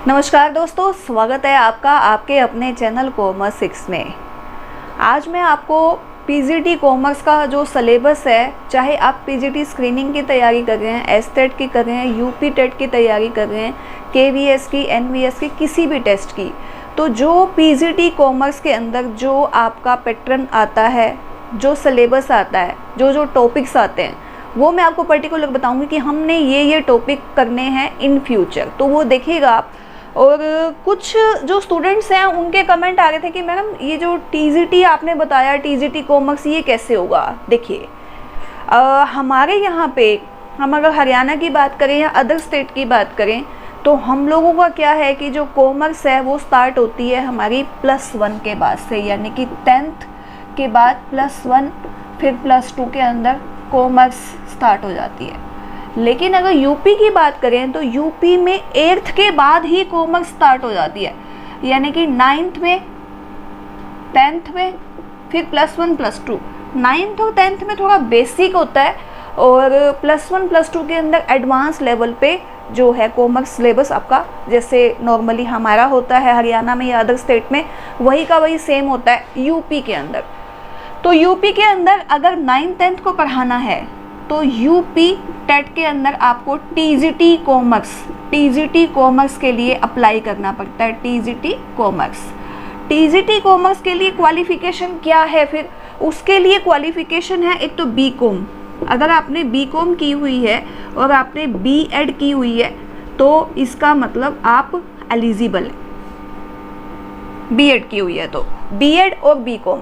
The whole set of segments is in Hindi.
नमस्कार दोस्तों, स्वागत है आपका आपके अपने चैनल कॉमर्स 6 में। आज मैं आपको पीजीटी कॉमर्स का जो सिलेबस है, चाहे आप पीजीटी स्क्रीनिंग की तैयारी कर रहे हैं, एसटेट की कर रहे हैं, यूपी टेट की तैयारी कर रहे हैं, केवीएस की, एनवीएस की, किसी भी टेस्ट की, तो जो पीजीटी कॉमर्स के अंदर जो आपका पैटर्न आता है, जो सिलेबस आता है, जो टॉपिक्स आते हैं, वो मैं आपको पर्टिकुलर बताऊंगी कि हमने ये टॉपिक करने हैं इन फ्यूचर। तो वो देखिएगा आप। और कुछ जो स्टूडेंट्स हैं उनके कमेंट आ रहे थे कि मैडम ये जो टीजीटी आपने बताया, टीजीटी कॉमर्स, ये कैसे होगा। देखिए, हमारे यहाँ पे हम अगर हरियाणा की बात करें या अदर स्टेट की बात करें, तो हम लोगों का क्या है कि जो कॉमर्स है वो स्टार्ट होती है हमारी +1 के बाद से, यानी कि 10th के बाद +1 फिर +2 के अंदर कॉमर्स स्टार्ट हो जाती है। लेकिन अगर यूपी की बात करें तो यूपी में 8th के बाद ही कॉमर्स स्टार्ट हो जाती है, यानी कि 9th में, 10th में, फिर +1 +2। 9th और 10th में थोड़ा बेसिक होता है और +1 +2 के अंदर एडवांस लेवल पे जो है कॉमर्स सिलेबस आपका, जैसे नॉर्मली हमारा होता है हरियाणा में या अदर स्टेट में, वही का वही सेम होता है यूपी के अंदर। तो यूपी के अंदर अगर 9th 10th को पढ़ाना है तो यूपी टेट के अंदर आपको टीजीटी कॉमर्स के लिए अप्लाई करना पड़ता है। टीजीटी कॉमर्स के लिए क्वालिफिकेशन क्या है? फिर उसके लिए क्वालिफिकेशन है, एक तो बीकॉम। अगर आपने बीकॉम की हुई है और आपने बीएड की हुई है तो इसका मतलब आप एलिजिबल हैं। बीएड की हुई है तो बीएड और बीकॉम।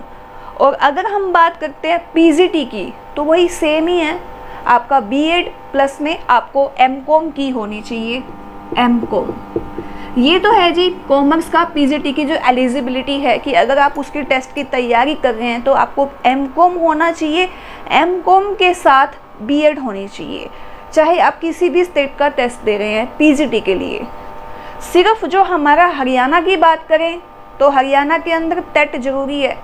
और अगर हम बात करते हैं पीजीटी की, तो वही सेम ही है, आपका बीएड प्लस में आपको एमकॉम की होनी चाहिए। एमकॉम ये तो है जी कॉमर्स का पीजीटी की जो एलिजिबिलिटी है कि अगर आप उसकी टेस्ट की तैयारी कर रहे हैं तो आपको एमकॉम होना चाहिए। एमकॉम के साथ बीएड होनी चाहिए, चाहे आप किसी भी स्टेट का टेस्ट दे रहे हैं पीजीटी के लिए। सिर्फ जो हमारा हरियाणा की बात करें तो हरियाणा के अंदर टेट जरूरी है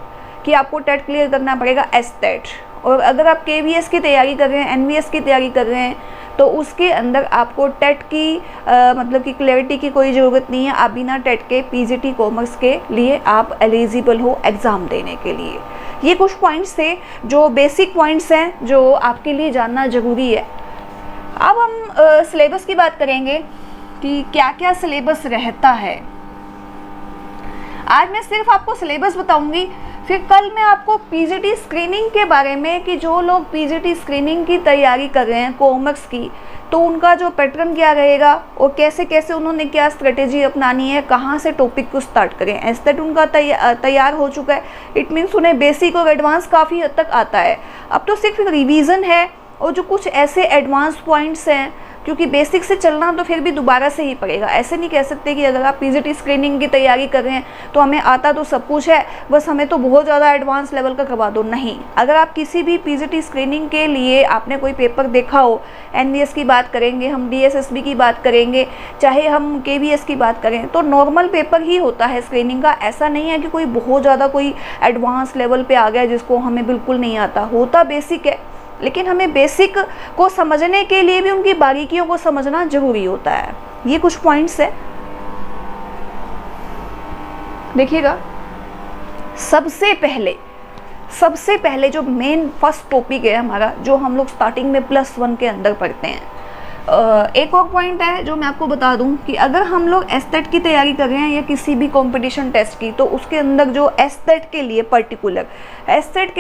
कि आपको टेट क्लियर करना पड़ेगा, एसटेट। और अगर आप केवीएस की तैयारी कर रहे हैं, एनवीएस की तैयारी कर रहे हैं, तो उसके अंदर आपको टेट की मतलब कि क्लैरिटी की कोई ज़रूरत नहीं है। आप बिना टेट के पीजीटी कॉमर्स के लिए आप एलिजिबल हो एग्ज़ाम देने के लिए। ये कुछ पॉइंट्स थे जो बेसिक पॉइंट्स हैं जो आपके लिए जानना ज़रूरी है। अब हम सिलेबस की बात करेंगे कि क्या क्या सिलेबस रहता है। आज मैं सिर्फ आपको सिलेबस बताऊंगी, फिर कल मैं आपको पीजीटी स्क्रीनिंग के बारे में कि जो लोग पीजीटी स्क्रीनिंग की तैयारी कर रहे हैं कॉमर्स की, तो उनका जो पैटर्न क्या रहेगा और कैसे कैसे उन्होंने क्या स्ट्रेटेजी अपनानी है, कहाँ से टॉपिक को स्टार्ट करें। एस्टेट उनका तैयार हो चुका है, इट मीन्स उन्हें बेसिक और एडवांस काफ़ी हद तक आता है। अब तो सिर्फ रिवीजन है और जो कुछ ऐसे एडवांस पॉइंट्स हैं, क्योंकि बेसिक से चलना तो फिर भी दोबारा से ही पड़ेगा। ऐसे नहीं कह सकते कि अगर आप पीजीटी स्क्रीनिंग की तैयारी कर रहे हैं तो हमें आता तो सब कुछ है, बस हमें तो बहुत ज़्यादा एडवांस लेवल का करवा दो। नहीं, अगर आप किसी भी पीजीटी स्क्रीनिंग के लिए आपने कोई पेपर देखा हो, एनवीएस की बात करेंगे हम, डीएसएसबी की बात करेंगे, चाहे हम केवीएस की बात करें, तो नॉर्मल पेपर ही होता है स्क्रीनिंग का। ऐसा नहीं है कि कोई बहुत ज़्यादा कोई एडवांस लेवल पर आ गया जिसको हमें बिल्कुल नहीं आता। होता बेसिक है, लेकिन हमें बेसिक को समझने के लिए भी उनकी बारीकियों को समझना जरूरी होता है। ये कुछ पॉइंट्स है, देखिएगा। सबसे पहले जो मेन फर्स्ट टॉपिक है हमारा, जो हम लोग स्टार्टिंग में +1 के अंदर पढ़ते हैं, एक और पॉइंट है जो मैं आपको बता दूं कि अगर हम लोग एस्टेट की तैयारी कर रहे हैं या किसी भी कंपटीशन टेस्ट की, तो उसके अंदर जो एस्टेट के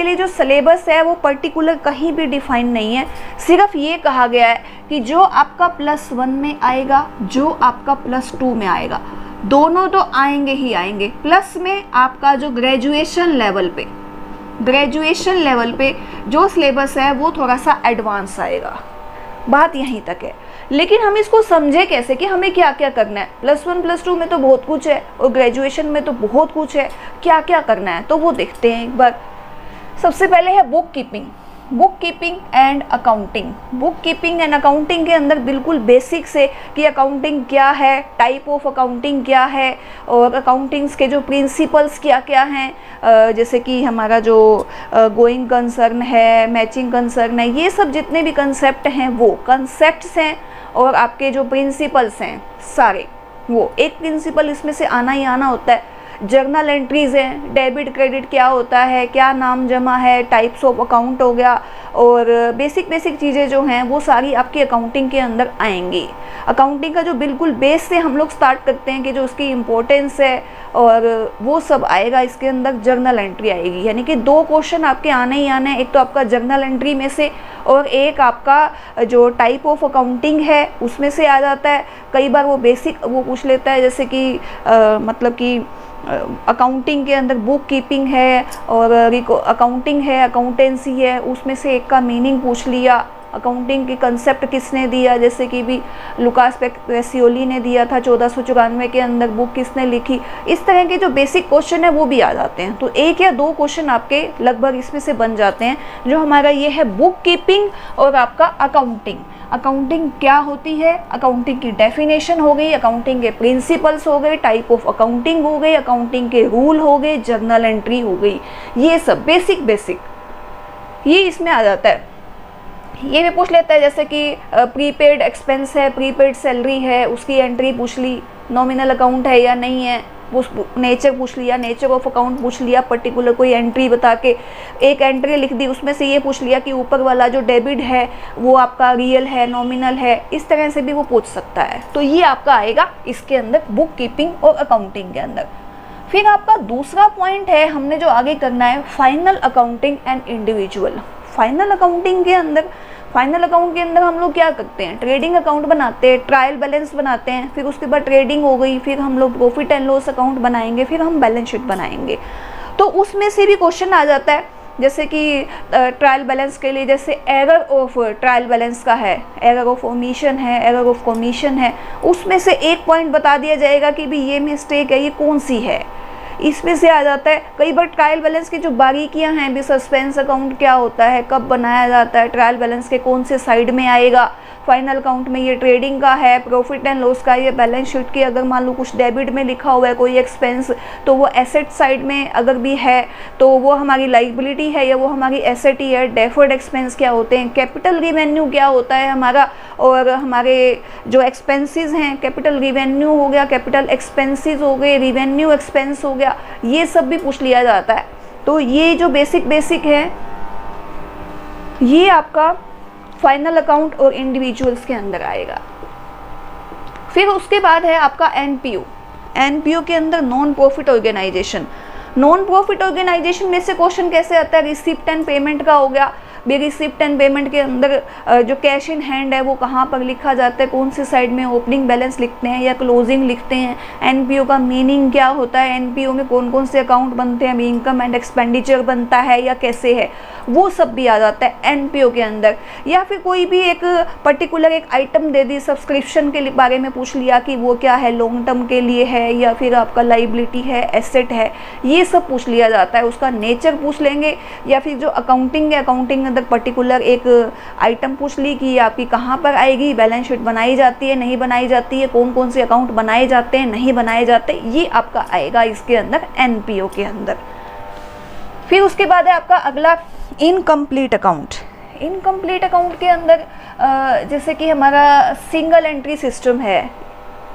लिए जो सिलेबस है वो पर्टिकुलर कहीं भी डिफाइन नहीं है। सिर्फ ये कहा गया है कि जो आपका +1 में आएगा, जो आपका +2 में आएगा, दोनों तो आएंगे ही आएंगे। प्लस में आपका जो ग्रेजुएशन लेवल पे जो सिलेबस है वो थोड़ा सा एडवांस आएगा। बात यहीं तक है। लेकिन हम इसको समझे कैसे कि हमें क्या क्या करना है। +1 +2 में तो बहुत कुछ है और ग्रेजुएशन में तो बहुत कुछ है, क्या क्या करना है तो वो देखते हैं एक बार। सबसे पहले है बुक कीपिंग एंड अकाउंटिंग के अंदर बिल्कुल बेसिक से कि अकाउंटिंग क्या है, टाइप ऑफ अकाउंटिंग क्या है और अकाउंटिंग्स के जो प्रिंसिपल्स क्या क्या हैं, जैसे कि हमारा जो गोइंग कंसर्न है, मैचिंग कंसर्न है, ये सब जितने भी कंसेप्ट हैं वो कंसेप्ट्स हैं और आपके जो प्रिंसिपल्स हैं सारे वो एक प्रिंसिपल इसमें से आना ही आना होता है। जर्नल एंट्रीज हैं, डेबिट क्रेडिट क्या होता है, क्या नाम जमा है, टाइप्स ऑफ अकाउंट हो गया, और बेसिक चीज़ें जो हैं वो सारी आपकी अकाउंटिंग के अंदर आएंगी। अकाउंटिंग का जो बिल्कुल बेस से हम लोग स्टार्ट करते हैं कि जो उसकी इम्पोर्टेंस है, और वो सब आएगा इसके अंदर। जर्नल एंट्री आएगी, यानी कि 2 क्वेश्चन आपके आने ही आने हैं। एक तो आपका जर्नल एंट्री में से, और एक आपका जो टाइप ऑफ अकाउंटिंग है उसमें से आ जाता है। कई बार वो बेसिक वो पूछ लेता है, जैसे कि मतलब कि अकाउंटिंग के अंदर बुक कीपिंग है और अकाउंटिंग है, अकाउंटेंसी है, उसमें से एक का मीनिंग पूछ लिया। अकाउंटिंग के कंसेप्ट किसने दिया, जैसे कि भी लुकास पेसियोली ने दिया था 1494 के अंदर। बुक किसने लिखी, इस तरह के जो बेसिक क्वेश्चन है वो भी आ जाते हैं। तो 1 या 2 क्वेश्चन आपके लगभग इसमें से बन जाते हैं। जो हमारा ये है बुक कीपिंग और आपका अकाउंटिंग। अकाउंटिंग क्या होती है, अकाउंटिंग की डेफिनेशन हो गई, अकाउंटिंग के प्रिंसिपल्स हो गए, टाइप ऑफ अकाउंटिंग हो गई, अकाउंटिंग के रूल हो गए, जर्नल एंट्री हो गई, ये सब बेसिक ये इसमें आ जाता है। ये भी पूछ लेता है, जैसे कि प्रीपेड एक्सपेंस है, प्रीपेड सैलरी है, उसकी एंट्री पूछ ली, नॉमिनल अकाउंट है या नहीं है, वो नेचर पूछ लिया, नेचर ऑफ अकाउंट पूछ लिया, पर्टिकुलर कोई एंट्री बता के एक एंट्री लिख दी, उसमें से ये पूछ लिया कि ऊपर वाला जो डेबिट है वो आपका रियल है, नॉमिनल है, इस तरह से भी वो पूछ सकता है। तो ये आपका आएगा इसके अंदर बुक कीपिंग और अकाउंटिंग के अंदर। फिर आपका दूसरा पॉइंट है, हमने जो आगे करना है, final accounting and individual. Final accounting के अंदर, फाइनल अकाउंट के अंदर हम लोग क्या करते हैं, ट्रेडिंग अकाउंट बनाते हैं, ट्रायल बैलेंस बनाते हैं, फिर उसके बाद ट्रेडिंग हो गई, फिर हम लोग प्रॉफिट एंड लॉस अकाउंट बनाएंगे, फिर हम बैलेंस शीट बनाएंगे। तो उसमें से भी क्वेश्चन आ जाता है, जैसे कि ट्रायल बैलेंस के लिए जैसे एरर ऑफ ट्रायल बैलेंस का है, एरर ऑफ ओमिशन है, एरर ऑफ कमीशन है, उसमें से एक पॉइंट बता दिया जाएगा कि भी ये मिस्टेक है, ये कौन सी है, इसमें से आ जाता है। कई बार ट्रायल बैलेंस की जो बारीकियां हैं भी, सस्पेंस अकाउंट क्या होता है, कब बनाया जाता है, ट्रायल बैलेंस के कौन से साइड में आएगा, फाइनल अकाउंट में ये ट्रेडिंग का है, प्रॉफिट एंड लॉस का, ये बैलेंस शीट की अगर मान लो कुछ डेबिट में लिखा हुआ है कोई एक्सपेंस, तो वो एसेट साइड में अगर भी है तो वो हमारी लाइबिलिटी है या वो हमारी एसेट ही है। डेफर्ड एक्सपेंस क्या होते हैं, कैपिटल रिवेन्यू क्या होता है हमारा, और हमारे जो एक्सपेंसेस हैं, कैपिटल रिवेन्यू हो गया, कैपिटल एक्सपेंसेस हो गए, रिवेन्यू एक्सपेंस हो गया, ये सब भी पूछ लिया जाता है। तो ये जो बेसिक है ये आपका फाइनल अकाउंट और इंडिविजुअल्स के अंदर आएगा। फिर उसके बाद है आपका एनपीओ। एनपीओ के अंदर non profit organisation. Non profit organisation में से क्वेश्चन कैसे आता है, रिसिप्ट एंड पेमेंट का हो गया। भी रिसिप्ट एंड पेमेंट के अंदर जो कैश इन हैंड है वो कहाँ पर लिखा जाता है, कौन से साइड में, ओपनिंग बैलेंस लिखते हैं या क्लोजिंग लिखते हैं, एनपीओ का मीनिंग क्या होता है, एनपीओ में कौन कौन से अकाउंट बनते हैं, इनकम एंड एक्सपेंडिचर बनता है या कैसे है, वो सब भी आ जाता है एनपीओ के अंदर। या फिर कोई भी एक पर्टिकुलर एक आइटम दे दी, सब्सक्रिप्शन के बारे में पूछ लिया कि वो क्या है, लॉन्ग टर्म के लिए है या फिर आपका लाइबिलिटी है, एसेट है, ये सब पूछ लिया जाता है। उसका नेचर पूछ लेंगे। या फिर जो अकाउंटिंग है, अकाउंटिंग के अंदर पर्टिकुलर एक आइटम पूछ ली कि आपकी कहाँ पर आएगी, बैलेंस शीट बनाई जाती है, नहीं बनाई जाती है, कौन कौन से अकाउंट बनाए जाते हैं, नहीं बनाए जाते, ये आपका आएगा इसके अंदर एनपीओ के अंदर। फिर उसके बाद है आपका अगला इनकम्प्लीट अकाउंट। इनकम्प्लीट अकाउंट के अंदर जैसे कि हमारा सिंगल एंट्री सिस्टम है,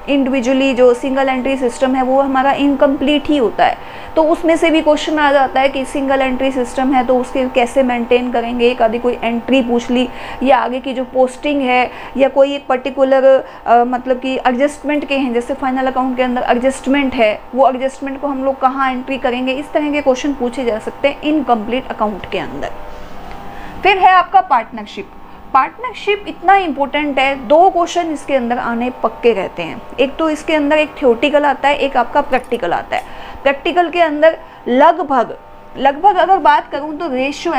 इंडिविजुअली जो सिंगल एंट्री सिस्टम है वो हमारा इनकम्प्लीट ही होता है। तो उसमें से भी क्वेश्चन आ जाता है कि सिंगल एंट्री सिस्टम है तो उसके कैसे मेंटेन करेंगे, एक आदि कोई एंट्री पूछ ली, या आगे की जो पोस्टिंग है, या कोई एक पर्टिकुलर मतलब कि एडजस्टमेंट के हैं, जैसे फाइनल अकाउंट के अंदर एडजस्टमेंट है, वो एडजस्टमेंट को हम लोग कहाँ एंट्री करेंगे, इस तरह के क्वेश्चन पूछे जा सकते हैं इनकम्प्लीट अकाउंट के अंदर। फिर है आपका पार्टनरशिप। पार्टनरशिप इतना इम्पोर्टेंट है, 2 क्वेश्चन इसके अंदर आने पक्के रहते हैं। एक तो इसके अंदर एक थ्योरेटिकल आता है, एक आपका प्रैक्टिकल आता है। प्रैक्टिकल के अंदर लगभग अगर बात करूं तो रेशियो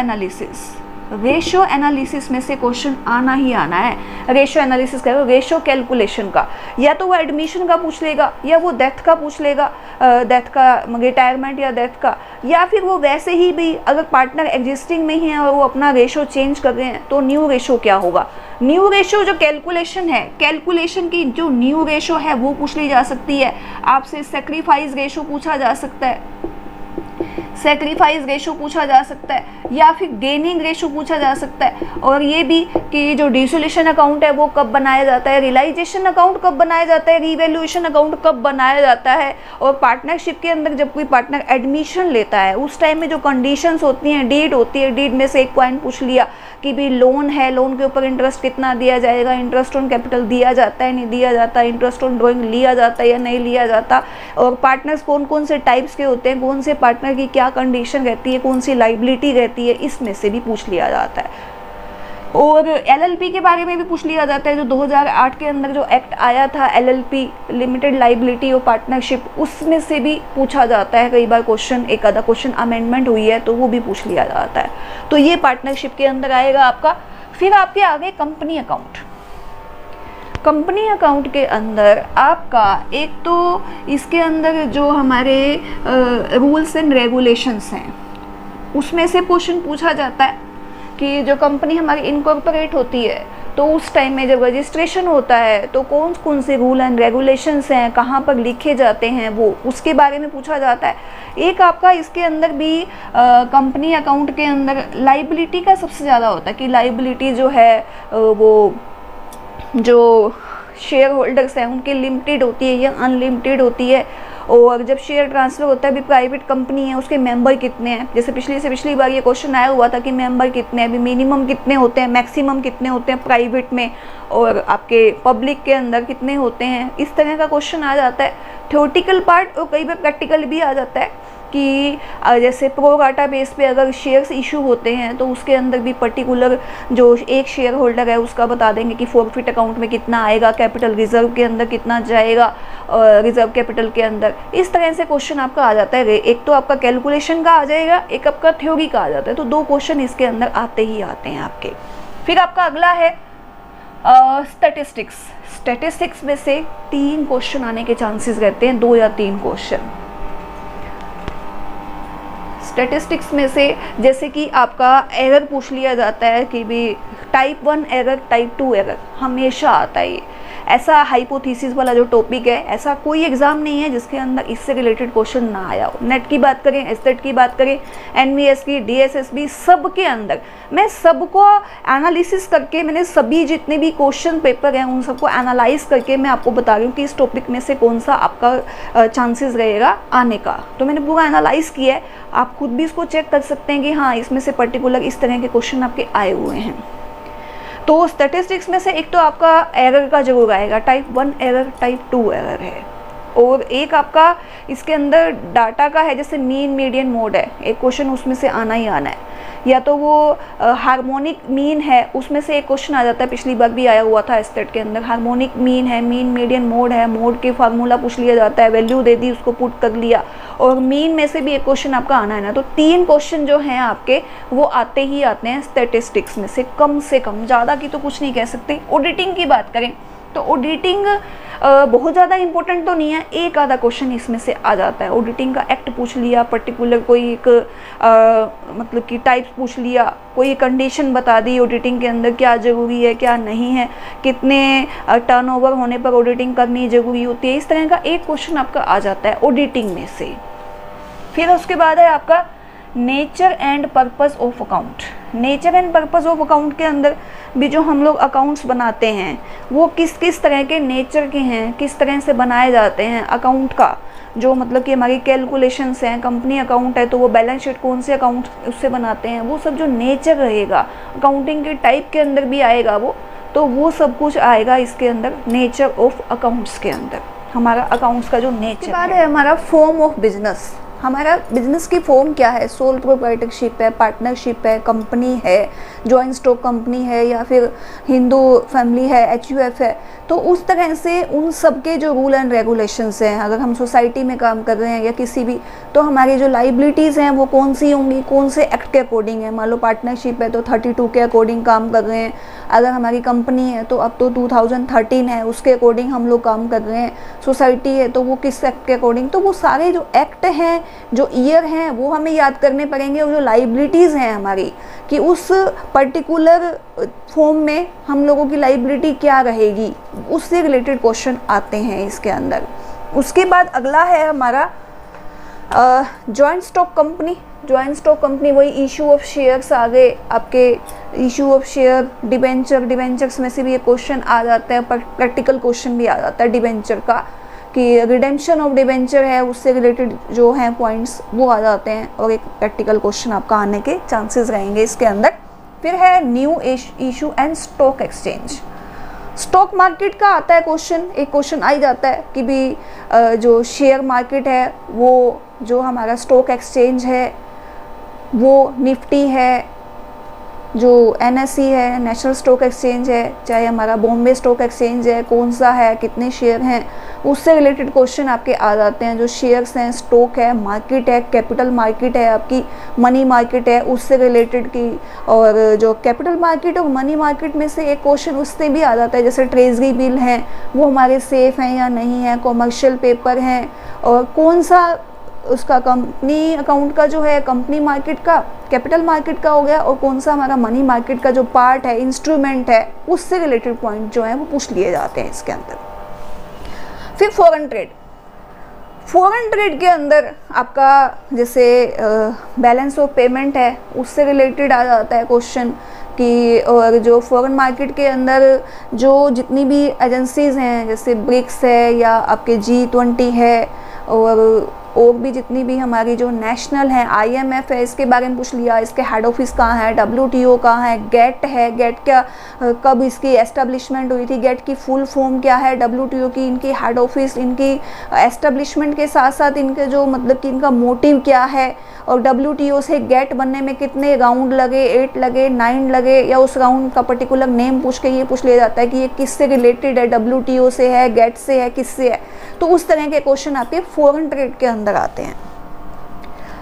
एनालिसिस में से क्वेश्चन आना ही आना है। रेशियो एनालिसिस का, रेशियो कैलकुलेशन का, या तो वो एडमिशन का पूछ लेगा, या वो डेथ का पूछ लेगा, डेथ का रिटायरमेंट या डेथ का, या फिर वो वैसे ही भी अगर पार्टनर एग्जिस्टिंग में ही है और वो अपना रेशियो चेंज कर रहे हैं तो न्यू रेशियो क्या होगा। न्यू रेशियो जो कैलकुलेशन है, कैलकुलेशन की जो न्यू रेशियो है वो पूछ ली जा सकती है। आपसे सेक्रीफाइस रेशियो पूछा जा सकता है। सेक्रीफाइस रेशो पूछा जा सकता है, या फिर गेनिंग रेशो पूछा जा सकता है, और ये भी कि जो डिसोल्यूशन अकाउंट है वो कब बनाया जाता है, रियलाइजेशन अकाउंट कब बनाया जाता है, रिवैल्यूएशन अकाउंट कब बनाया जाता है, और पार्टनरशिप के अंदर जब कोई पार्टनर एडमिशन लेता है उस टाइम में जो कंडीशंस होती हैं, डीड होती है, डीड में से एक पॉइंट पूछ लिया कि भी लोन है, लोन के ऊपर इंटरेस्ट कितना दिया जाएगा, इंटरेस्ट ऑन कैपिटल दिया जाता है नहीं दिया जाता, इंटरेस्ट ऑन ड्रॉइंग लिया जाता है या नहीं लिया जाता, और पार्टनर्स कौन कौन से टाइप्स के होते हैं, कौन से पार्टनर की क्या कंडीशन रहती है, कौन सी लाइबिलिटी रहती है, इसमें से भी पूछ लिया जाता है। और एलएलपी के बारे में भी पूछ लिया जाता है, जो 2008 के अंदर जो एक्ट आया था एलएलपी, लिमिटेड लाइबिलिटी और पार्टनरशिप, उसमें से भी पूछा जाता है कई बार क्वेश्चन, एक आधा क्वेश्चन अमेंडमेंट हुई है तो वो भी पूछ लिया जाता है। तो ये पार्टनरशिप के अंदर आएगा आपका। फिर आपके आगे कंपनी अकाउंट। कंपनी अकाउंट के अंदर आपका एक तो इसके अंदर जो हमारे रूल्स एंड रेगुलेशंस हैं उसमें से क्वेश्चन पूछा जाता है कि जो कंपनी हमारी इनकॉर्पोरेट होती है तो उस टाइम में जब रजिस्ट्रेशन होता है तो कौन कौन से रूल एंड रेगुलेशंस हैं, कहाँ पर लिखे जाते हैं, वो उसके बारे में पूछा जाता है। एक आपका इसके अंदर भी कंपनी अकाउंट के अंदर लाइबिलिटी का सबसे ज़्यादा होता है कि लाइबिलिटी जो है वो जो शेयर होल्डर्स हैं उनकी लिमिटेड होती है या अनलिमिटेड होती है, और जब शेयर ट्रांसफ़र होता है, अभी प्राइवेट कंपनी है उसके मेंबर कितने हैं, जैसे पिछली बार ये क्वेश्चन आया हुआ था कि मेंबर कितने हैं, अभी मिनिमम कितने होते हैं, मैक्सिमम कितने होते हैं प्राइवेट में, और आपके पब्लिक के अंदर कितने होते हैं, इस तरह का क्वेश्चन आ जाता है। थ्योरेटिकल पार्ट और कई बार प्रैक्टिकल भी आ जाता है कि जैसे प्रो राटा बेस पे अगर शेयर्स इशू होते हैं तो उसके अंदर भी पर्टिकुलर जो एक शेयर होल्डर है उसका बता देंगे कि फॉरफिट अकाउंट में कितना आएगा, कैपिटल रिजर्व के अंदर कितना जाएगा, रिजर्व कैपिटल के अंदर, इस तरह से क्वेश्चन आपका आ जाता है। एक तो आपका कैलकुलेशन का आ जाएगा, एक आपका थ्योरी का आ जाता है, तो दो क्वेश्चन इसके अंदर आते ही आते हैं आपके। फिर आपका अगला है स्टैटिस्टिक्स। स्टैटिस्टिक्स में से 3 क्वेश्चन आने के चांसेस रहते हैं, 2 या 3 क्वेश्चन। स्टैटिस्टिक्स में से जैसे कि आपका एरर पूछ लिया जाता है कि भी टाइप 1 एरर, टाइप 2 एरर हमेशा आता है। ये ऐसा हाइपोथेसिस वाला जो टॉपिक है, ऐसा कोई एग्जाम नहीं है जिसके अंदर इससे रिलेटेड क्वेश्चन ना आया हो। नेट की बात करें, एसटेट की बात करें, एनवीएस की, डीएसएसबी, सब के अंदर मैं सबको एनालिसिस करके, मैंने सभी जितने भी क्वेश्चन पेपर हैं उन सबको एनालाइज करके मैं आपको बता रही हूँ कि इस टॉपिक में से कौन सा आपका चांसेस रहेगा आने का। तो मैंने पूरा एनालाइज किया है, आप खुद भी इसको चेक कर सकते हैं कि हाँ इसमें से पर्टिकुलर इस तरह के क्वेश्चन आपके आए हुए हैं। तो स्टैटिस्टिक्स में से एक तो आपका एरर का जरूर आएगा, टाइप 1 एरर, टाइप 2 एरर है, और एक आपका इसके अंदर डाटा का है, जैसे मीन, मीडियन, मोड है, एक क्वेश्चन उसमें से आना ही आना है, या तो वो हार्मोनिक मीन है, उसमें से एक क्वेश्चन आ जाता है, पिछली बार भी आया हुआ था स्टेट के अंदर, हार्मोनिक मीन है, मीन मीडियन मोड है, मोड के फार्मूला पूछ लिया जाता है, वैल्यू दे दी उसको पुट कर लिया, और मीन में से भी एक क्वेश्चन आपका आना है ना। तो 3 क्वेश्चन जो हैं आपके वो आते ही आते हैं स्टैटिस्टिक्स में से कम, ज़्यादा की तो कुछ नहीं कह सकते। ऑडिटिंग की बात करें तो ऑडिटिंग बहुत ज़्यादा इंपॉर्टेंट तो नहीं है, एक आधा क्वेश्चन इसमें से आ जाता है। ऑडिटिंग का एक्ट पूछ लिया, पर्टिकुलर कोई एक मतलब कि टाइप्स पूछ लिया, कोई कंडीशन बता दी ऑडिटिंग के अंदर क्या ज़रूरी है क्या नहीं है, कितने टर्नओवर होने पर ऑडिटिंग करनी ज़रूरी होती है, इस तरह का एक क्वेश्चन आपका आ जाता है ऑडिटिंग में से। फिर उसके बाद है आपका nature and purpose of account. Nature and purpose of account के अंदर भी जो हम लोग अकाउंट्स बनाते हैं वो किस किस तरह के नेचर के हैं, किस तरह से बनाए जाते हैं अकाउंट का, जो मतलब कि हमारी कैलकुलेशंस हैं, कंपनी अकाउंट है तो वो बैलेंस शीट कौन से अकाउंट उससे बनाते हैं, वो सब जो नेचर रहेगा अकाउंटिंग के टाइप के अंदर भी आएगा वो, तो वो सब कुछ आएगा इसके अंदर नेचर ऑफ अकाउंट्स के अंदर। हमारा अकाउंट्स का जो नेचर है हमारा फॉर्म ऑफ बिजनेस, हमारा बिजनेस की फॉर्म क्या है, सोल प्रोप्राइटरशिप है, पार्टनरशिप है, कंपनी है, जॉइंट स्टॉक कंपनी है, या फिर हिंदू फैमिली है, एचयूएफ है। तो उस तरह से उन सब के जो रूल एंड रेगुलेशंस हैं, अगर हम सोसाइटी में काम कर रहे हैं या किसी भी, तो हमारी जो लाइबिलिटीज़ हैं वो कौन सी होंगी, कौन से एक्ट के अकॉर्डिंग है। मान लो पार्टनरशिप है तो 32 के अकॉर्डिंग काम कर रहे हैं, अगर हमारी कंपनी है तो अब तो 2013 है उसके अकॉर्डिंग हम लोग काम कर रहे हैं, सोसाइटी है तो वो किस एक्ट के अकॉर्डिंग। तो वो सारे जो एक्ट हैं, जो ईयर हैं, वो हमें याद करने पड़ेंगे, और जो लाइबिलिटीज़ हैं हमारी कि उस पर्टिकुलर फॉर्म में हम लोगों की लाइबिलिटी क्या रहेगी, उससे रिलेटेड क्वेश्चन आते हैं इसके अंदर। उसके बाद अगला है हमारा joint stock company, joint stock company वही इशू ऑफ शेयर्स आ गए आपके, issue of share, debenture, debentures में से भी ये क्वेश्चन आ जाता है, प्रैक्टिकल क्वेश्चन भी आ जाता है डिबेंचर का कि रिडेम्पशन ऑफ डिबेंचर है, उससे रिलेटेड जो हैं पॉइंट्स वो आ जाते हैं और एक प्रैक्टिकल क्वेश्चन आपका आने के चांसेस रहेंगे इसके अंदर। फिर है new issue and stock exchange. Stock market का आता है क्वेश्चन, एक क्वेश्चन आ ही जाता है कि भी जो शेयर मार्केट है वो, जो हमारा स्टॉक एक्सचेंज है वो निफ्टी है, जो NSE है, नेशनल स्टॉक एक्सचेंज है, चाहे हमारा बॉम्बे स्टॉक एक्सचेंज है, कौन सा है, कितने शेयर हैं, उससे रिलेटेड क्वेश्चन आपके आ जाते हैं। जो शेयर्स हैं, स्टॉक है, मार्केट है, कैपिटल मार्केट है, आपकी मनी मार्केट है, उससे रिलेटेड की, और जो कैपिटल मार्केट और मनी मार्केट में से एक क्वेश्चन उससे भी आ जाता है, जैसे ट्रेजरी बिल हैं वो हमारे सेफ हैं या नहीं है, कॉमर्शियल पेपर हैं, और कौन सा उसका कंपनी अकाउंट का जो है कंपनी मार्केट का, कैपिटल मार्केट का हो गया, और कौन सा हमारा मनी मार्केट का जो पार्ट है, इंस्ट्रूमेंट है, उससे रिलेटेड पॉइंट जो है वो पूछ लिए जाते हैं इसके अंदर। फिर फॉरेन ट्रेड, फॉरेन ट्रेड के अंदर आपका जैसे बैलेंस ऑफ पेमेंट है, उससे रिलेटेड आ जाता है क्वेश्चन कि, और जो फॉरेन मार्केट के अंदर जो जितनी भी एजेंसीज़ हैं, जैसे ब्रिक्स है या आपके G20 है, और भी जितनी भी हमारी जो नेशनल है, IMF है, इसके बारे में पूछ लिया, इसके हेड ऑफिस कहाँ है, WTO कहाँ है, गेट है, गेट क्या, कब इसकी एस्टेब्लिशमेंट हुई थी, गेट की फुल फॉर्म क्या है, WTO की इनकी हेड ऑफिस, इनकी एस्टेब्लिशमेंट के साथ साथ इनके जो मतलब कि इनका मोटिव क्या है, और WTO से गेट बनने में कितने राउंड लगे, 8 लगे, 9 लगे, या उस राउंड का पर्टिकुलर नेम पूछ के ये पूछ लिया जाता है कि ये किससे रिलेटेड है, WTO से है, गेट से है, किससे है। तो उस तरह के क्वेश्चन आपके फॉरेन ट्रेड के अंदर आते हैं।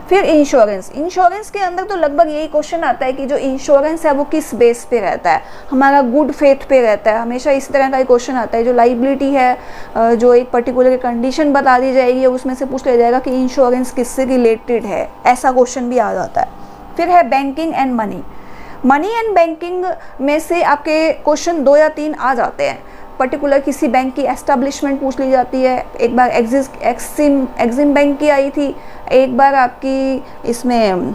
फिर इंश्योरेंस, इंश्योरेंस के अंदर तो लगभग यही क्वेश्चन आता है कि जो इंश्योरेंस है वो किस बेस पे रहता है, हमारा गुड फेथ पे रहता है, हमेशा इस तरह का क्वेश्चन आता है। जो लाइबिलिटी है, जो एक पर्टिकुलर कंडीशन बता दी जाएगी, उसमें से पूछ लिया जाएगा कि इंश्योरेंस किससे रिलेटेड है, ऐसा क्वेश्चन भी आ जाता है। फिर है banking and money, money and banking में से आपके क्वेश्चन 2 या 3 आ जाते हैं। पर्टिकुलर किसी बैंक की एस्टेब्लिशमेंट पूछ ली जाती है, एक बार एक्सिम बैंक की आई थी, एक बार आपकी इसमें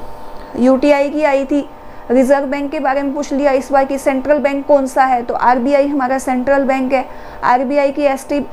UTI की आई थी, रिजर्व बैंक के बारे में पूछ लिया, इस बार की सेंट्रल बैंक कौन सा है, तो RBI हमारा सेंट्रल बैंक है, RBI की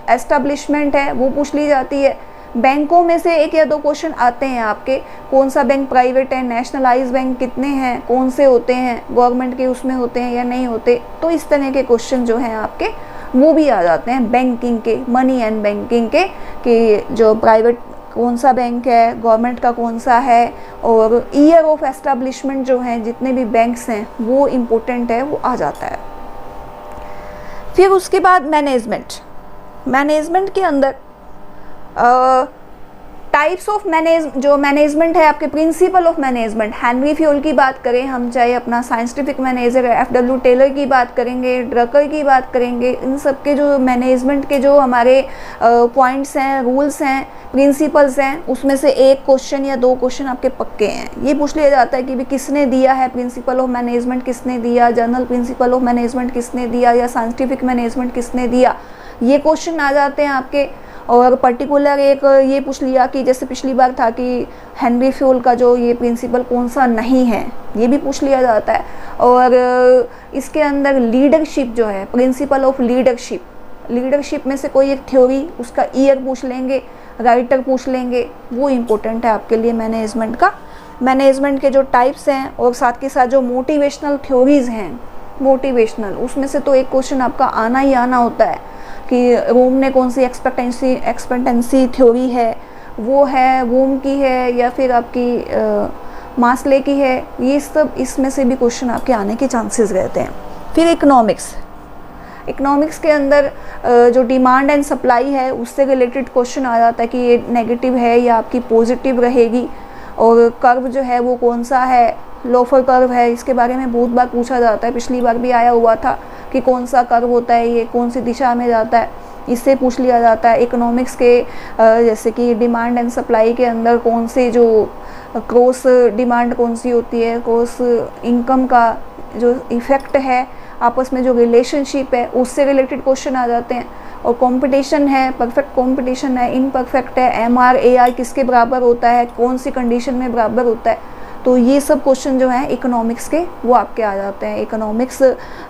एस्टेब्लिशमेंट है वो पूछ ली जाती है। बैंकों में से 1 या 2 क्वेश्चन आते हैं आपके, कौन सा बैंक प्राइवेट है, नेशनलाइज बैंक कितने हैं, कौन से होते हैं, गवर्नमेंट के उसमें होते हैं या नहीं होते, तो इस तरह के क्वेश्चन जो हैं आपके वो भी आ जाते हैं बैंकिंग के, मनी एंड बैंकिंग के, कि जो प्राइवेट कौन सा बैंक है, गवर्नमेंट का कौन सा है, और ईयर ऑफ एस्टेब्लिशमेंट जो हैं जितने भी बैंक्स हैं वो इम्पोर्टेंट है, वो आ जाता है। फिर उसके बाद मैनेजमेंट, मैनेजमेंट के अंदर टाइप्स ऑफ जो मैनेजमेंट है आपके, principle of management, Henry fuel की बात करें हम, चाहे अपना साइंटिफिक मैनेजर FW टेलर की बात करेंगे, ड्रकर की बात करेंगे, इन सब के जो मैनेजमेंट के जो हमारे पॉइंट्स हैं, रूल्स हैं, प्रिंसिपल्स हैं, उसमें से 1 क्वेश्चन या 2 क्वेश्चन आपके पक्के हैं। ये पूछ लिया जाता है कि भी किसने दिया है प्रिंसिपल ऑफ मैनेजमेंट, किसने दिया, जनरल प्रिंसिपल ऑफ मैनेजमेंट किसने दिया, या साइंटिफिक मैनेजमेंट किसने दिया, ये क्वेश्चन आ जाते हैं आपके। और पर्टिकुलर एक ये पूछ लिया कि जैसे पिछली बार था कि हेनरी फ्यूल का जो ये प्रिंसिपल कौन सा नहीं है, ये भी पूछ लिया जाता है। और इसके अंदर लीडरशिप जो है, प्रिंसिपल ऑफ लीडरशिप, लीडरशिप में से कोई एक थ्योरी, उसका ईयर पूछ लेंगे, राइटर पूछ लेंगे, वो इम्पोर्टेंट है आपके लिए मैनेजमेंट का। मैनेजमेंट के जो टाइप्स हैं और साथ के साथ जो मोटिवेशनल थ्योरीज हैं, मोटिवेशनल, उसमें से तो एक क्वेश्चन आपका आना ही आना होता है कि रोम ने कौन सी एक्सपेक्टेंसी थ्योरी है, वो है वोम की है या फिर आपकी मास्ले की है, ये सब इसमें से भी क्वेश्चन आपके आने के चांसेस रहते हैं। फिर इकोनॉमिक्स, इकोनॉमिक्स के अंदर जो डिमांड एंड सप्लाई है उससे रिलेटेड क्वेश्चन आ जाता है कि ये नेगेटिव है या आपकी पॉजिटिव रहेगी, और कर्व जो है वो कौन सा है, लोफर कर्व है, इसके बारे में बहुत बार पूछा जाता है, पिछली बार भी आया हुआ था कि कौन सा कर्व होता है, ये कौन सी दिशा में जाता है, इससे पूछ लिया जाता है। इकोनॉमिक्स के जैसे कि डिमांड एंड सप्लाई के अंदर कौन से जो क्रॉस डिमांड कौन सी होती है, क्रॉस इनकम का जो इफ़ेक्ट है, आपस में जो रिलेशनशिप है, उससे रिलेटेड क्वेश्चन आ जाते हैं। और कंपटीशन है, परफेक्ट कंपटीशन है, इनपरफेक्ट है, MR AR किसके बराबर होता है, कौन सी कंडीशन में बराबर होता है। तो ये सब क्वेश्चन जो हैं इकोनॉमिक्स के वो आपके आ जाते हैं। इकोनॉमिक्स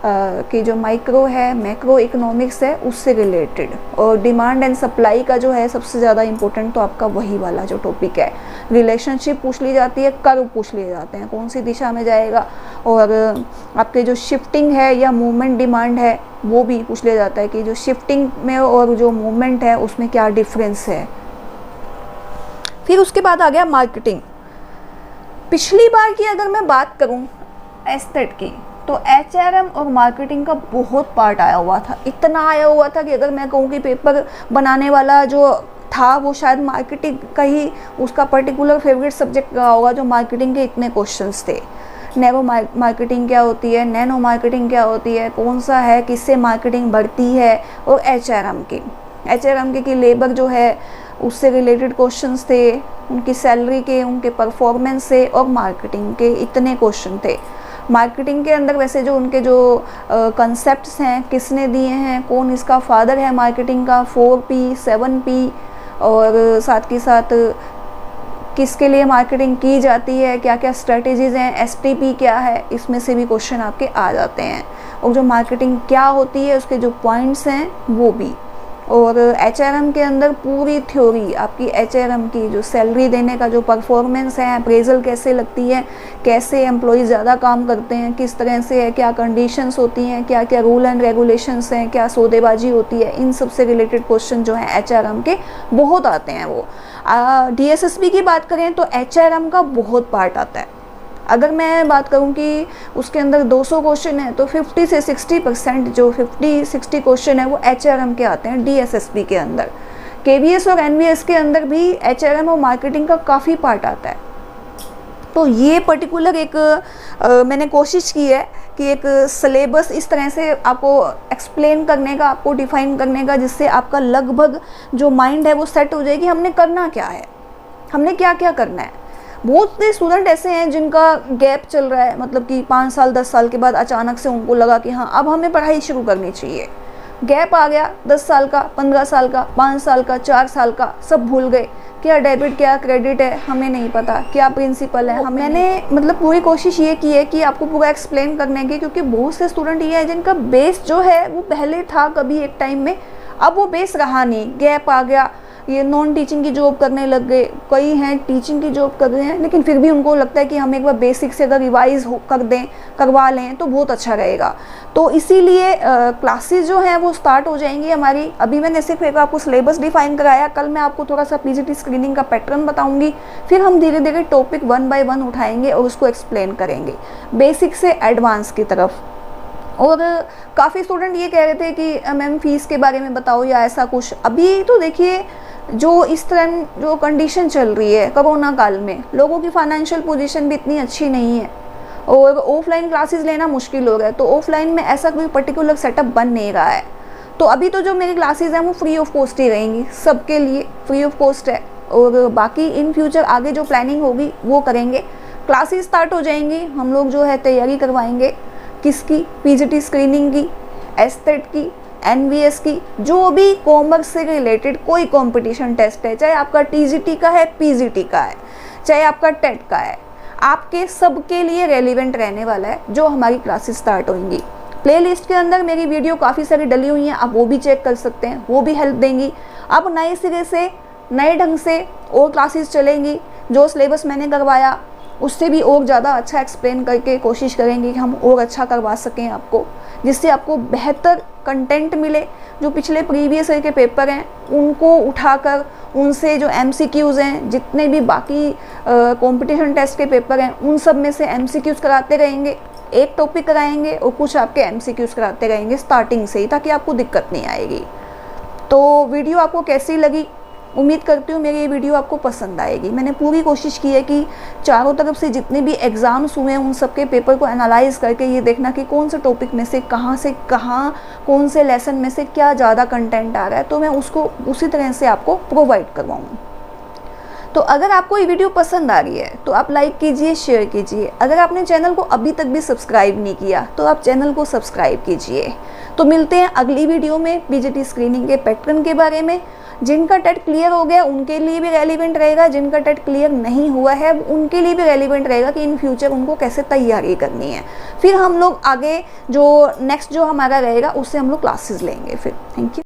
की जो माइक्रो है, मैक्रो इकोनॉमिक्स है, उससे रिलेटेड। और डिमांड एंड सप्लाई का जो है सबसे ज़्यादा इंपॉर्टेंट तो आपका वही वाला जो टॉपिक है, रिलेशनशिप पूछ ली जाती है, कर्व पूछ लिए जाते हैं, कौन सी दिशा में जाएगा। और आपके जो शिफ्टिंग है या मूवमेंट डिमांड है वो भी पूछ लिया जाता है कि जो शिफ्टिंग में और जो मूवमेंट है उसमें क्या डिफरेंस है। फिर उसके बाद आ गया मार्केटिंग। पिछली बार की अगर मैं बात करूं एस्थेट की, तो HRM और मार्केटिंग का बहुत पार्ट आया हुआ था। इतना आया हुआ था कि अगर मैं कहूँ कि पेपर बनाने वाला जो था वो शायद मार्केटिंग का ही उसका पर्टिकुलर फेवरेट सब्जेक्ट रहा होगा, जो मार्केटिंग के इतने क्वेश्चंस थे। नैरो मार्केटिंग क्या होती है, नैनो मार्केटिंग क्या होती है, कौन सा है, किससे मार्केटिंग बढ़ती है, और HRM की लेबर जो है उससे रिलेटेड क्वेश्चंस थे, उनकी सैलरी के, उनके परफॉर्मेंस से, और मार्केटिंग के इतने क्वेश्चन थे। मार्केटिंग के अंदर वैसे जो उनके जो कंसेप्ट्स हैं किसने दिए हैं, कौन इसका फादर है मार्केटिंग का, 4P 7P, और साथ के साथ किसके लिए मार्केटिंग की जाती है, क्या क्या स्ट्रेटेजीज हैं, STP क्या है, इसमें से भी क्वेश्चन आपके आ जाते हैं। और जो मार्केटिंग क्या होती है उसके जो पॉइंट्स हैं वो भी। और HRM के अंदर पूरी थ्योरी आपकी HRM की, जो सैलरी देने का जो परफॉर्मेंस है, अप्रेजल कैसे लगती है, कैसे एम्प्लॉयज़ ज़्यादा काम करते हैं, किस तरह से है, क्या कंडीशंस होती हैं, क्या क्या रूल एंड रेगुलेशंस हैं, क्या सौदेबाजी होती है, इन सब से रिलेटेड क्वेश्चन जो हैं HRM के बहुत आते हैं। वो DSSP की बात करें तो HRM का बहुत पार्ट आता है। अगर मैं बात करूं कि उसके अंदर 200 क्वेश्चन है तो 50 से 60% जो 50-60 क्वेश्चन है वो HRM के आते हैं DSSP के अंदर। KVS और NVS के अंदर भी HRM और मार्केटिंग का काफ़ी पार्ट आता है। तो ये पर्टिकुलर एक मैंने कोशिश की है कि एक सिलेबस इस तरह से आपको एक्सप्लेन करने का, आपको डिफाइन करने का, जिससे आपका लगभग जो माइंड है वो सेट हो जाए कि हमने करना क्या है, हमने क्या क्या करना है। बहुत से स्टूडेंट ऐसे हैं जिनका गैप चल रहा है, मतलब कि 5 साल 10 साल के बाद अचानक से उनको लगा कि हाँ अब हमें पढ़ाई शुरू करनी चाहिए। गैप आ गया 10 साल का, 15 साल का, 5 साल का, 4 साल का, सब भूल गए। क्या डेबिट क्या क्रेडिट है हमें नहीं पता, क्या प्रिंसिपल है मैंने मतलब पूरी कोशिश ये की है कि आपको पूरा एक्सप्लेन करने की, क्योंकि बहुत से स्टूडेंट ये है जिनका बेस जो है वो पहले था कभी एक टाइम में, अब वो बेस रहा नहीं, गैप आ गया, ये नॉन टीचिंग की जॉब करने लग गए, कई हैं टीचिंग की जॉब कर रहे हैं, लेकिन फिर भी उनको लगता है कि हम एक बार बेसिक से अगर रिवाइज करवा लें तो बहुत अच्छा रहेगा। तो इसीलिए क्लासेस जो हैं वो स्टार्ट हो जाएंगी हमारी। अभी मैंने सिर्फ एक आपको सिलेबस डिफाइन कराया, कल मैं आपको थोड़ा सा PGT स्क्रीनिंग का पैटर्न बताऊंगी, फिर हम धीरे धीरे टॉपिक 1 बाय 1 उठाएंगे और उसको एक्सप्लेन करेंगे बेसिक से एडवांस की तरफ। और काफ़ी स्टूडेंट ये कह रहे थे कि मैम फीस के बारे में बताओ या ऐसा कुछ। अभी तो देखिए जो इस तरह जो कंडीशन चल रही है कोरोना काल में, लोगों की फाइनेंशियल पोजीशन भी इतनी अच्छी नहीं है और ऑफलाइन क्लासेस लेना मुश्किल हो गया, तो ऑफलाइन में ऐसा कोई पर्टिकुलर सेटअप बन नहीं रहा है। तो अभी तो जो मेरी क्लासेस हैं वो फ्री ऑफ कॉस्ट ही रहेंगी, सबके लिए फ्री ऑफ कॉस्ट है। और बाकी इन फ्यूचर आगे जो प्लानिंग होगी वो करेंगे। क्लासेस स्टार्ट हो जाएंगी, हम लोग जो है तैयारी करवाएंगे किसकी, PGT स्क्रीनिंग की, एस्थेट की, NVS की, जो भी कॉमर्स से रिलेटेड कोई कंपटीशन टेस्ट है, चाहे आपका TGT का है, PGT का है, चाहे आपका टेट का है, आपके सबके लिए रेलिवेंट रहने वाला है जो हमारी क्लासेस स्टार्ट होंगी। प्लेलिस्ट के अंदर मेरी वीडियो काफ़ी सारी डली हुई हैं, आप वो भी चेक कर सकते हैं, वो भी हेल्प देंगी। अब नए सिरे से नए ढंग से और क्लासेस चलेंगी, जो सिलेबस मैंने करवाया उससे भी और ज़्यादा अच्छा एक्सप्लेन करके कोशिश करेंगे कि हम और अच्छा करवा सकें आपको, जिससे आपको बेहतर कंटेंट मिले। जो पिछले प्रीवियस ईयर के पेपर हैं उनको उठाकर उनसे जो MCQs हैं, जितने भी बाकी कंपटीशन टेस्ट के पेपर हैं उन सब में से MCQs कराते रहेंगे, एक टॉपिक कराएंगे और कुछ आपके MCQs कराते रहेंगे स्टार्टिंग से ही, ताकि आपको दिक्कत नहीं आएगी। तो वीडियो आपको कैसी लगी, उम्मीद करती हूँ मेरी ये वीडियो आपको पसंद आएगी। मैंने पूरी कोशिश की है कि चारों तरफ से जितने भी एग्ज़ाम्स हुए हैं उन सब के पेपर को एनालाइज करके ये देखना कि कौन से टॉपिक में से कहाँ कौन से लेसन में से क्या ज़्यादा कंटेंट आ रहा है, तो मैं उसको उसी तरह से आपको प्रोवाइड करवाऊँ। तो अगर आपको ये वीडियो पसंद आ रही है तो आप लाइक कीजिए, शेयर कीजिए। अगर आपने चैनल को अभी तक भी सब्सक्राइब नहीं किया तो आप चैनल को सब्सक्राइब कीजिए। तो मिलते हैं अगली वीडियो में पीजीटी स्क्रीनिंग के पैटर्न के बारे में। जिनका टेट क्लियर हो गया उनके लिए भी रेलिवेंट रहेगा, जिनका टेट क्लियर नहीं हुआ है उनके लिए भी रेलिवेंट रहेगा कि इन फ्यूचर उनको कैसे तैयारी करनी है। फिर हम लोग आगे जो नेक्स्ट जो हमारा रहेगा उससे हम लोग क्लासेस लेंगे फिर। Thank you.